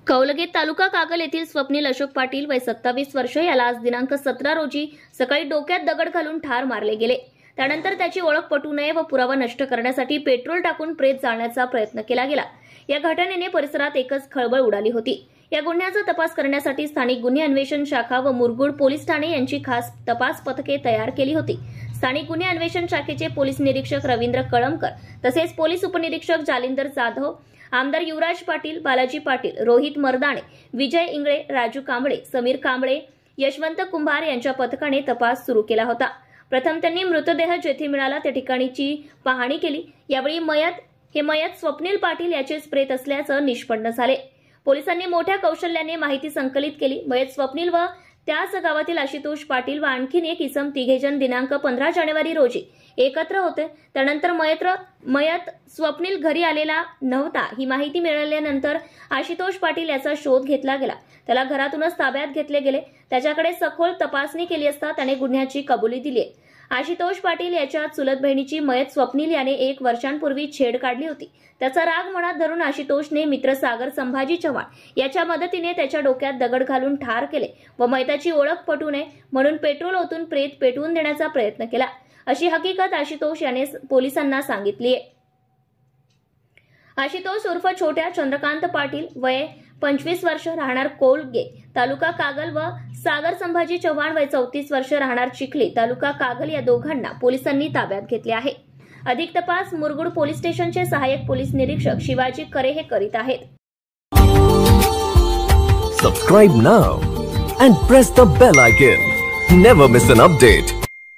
कौलगे तालुका कागल येथील स्वप्नील अशोक पाटील वय 27 वर्ष याला आज दिनांक 17 रोजी सकाळी डोक्यात दगड घालून ठार मारले गेले। त्यानंतर त्याची ओळख पटू नये व पुरावा नष्ट करण्यासाठी पेट्रोल टाकून प्रेत जाळण्याचा प्रयत्न केला गेला। या घटनेने परिसरात एकच खळबळ उडाली होती। या गुन्ह्याचा तपास करण्यासाठी स्थानिक गुन्हे अन्वेषण शाखा व मुरगुड पोलीस ठाणे यांची खास तपास पथके तयार केली होती। स्थानिक गुन्हे अन्वेषण शाखेचे पोलीस निरीक्षक रवींद्र कळमकर तसेच पोलीस उपनिरीक्षक जालिंदर जाधव, आमदार युवराज पाटील, बालाजी पाटील, रोहित मर्दाणे, विजय इंगळे, राजू कांबळे, समीर कांबळे, यशवंत कुंभार यांच्या पथकाने तपास सुरू केला होता। प्रथम त्यांनी मृतदेह जेथे मिळाला त्या ठिकाणीची पाहणी केली। यावेळी मयत स्वप्नील पाटील याचेच प्रेत असल्याचं निष्पन्न झाले। पोलिसांनी मोठ्या कौशल्याने माहिती संकलित केली। मयत स्वप्नील व त्याच गावातील आशुतोष पाटील व आणखीन एक इसम तिघेजण दिनांक 15 जानेवारी रोजी एकत्र होते। त्यानंतर मयत स्वप्नील घरी आलेला नव्हता ही माहिती मिळाल्यानंतर आशुतोष पाटील याचा शोध घेतला गेला। त्याला घरातूनच ताब्यात घेतले गेले। त्याच्याकडे सखोल तपासणी केली असता त्याने गुन्ह्याची कबुली दिली। आशुतोष पाटील याच्या चुलत बहिणीची मयत स्वप्नील याने 1 वर्षांपूर्वी छेड काढली होती। त्याचा राग मनात धरून आशुतोषने मित्र सागर संभाजी चव्हाण याच्या मदतीने त्याच्या डोक्यात दगड घालून ठार केले व मयताची ओळख पटू नये म्हणून पेट्रोल ओतून प्रेत पेटवून देण्याचा प्रयत्न केला, अशी हकीकत आशुतोष याने पोलिसांना सांगितली आहे। आशुतोष उर्फ छोट्या चंद्रकांत पाटील वय 25 वर्ष राहणार कोलगे तालुका कागल व सागर संभाजी चव्हाण वय 34 वर्ष राहणार चिखली तालुका कागल या दोघांना पोलिसांनी ताब्यात घेतले आहे। अधिक तपास मुरगुड पोलीस स्टेशनचे सहाय्यक पोलीस निरीक्षक शिवाजी करे हे करीत आहेत। Subscribe now and press the bell icon. Never miss an update.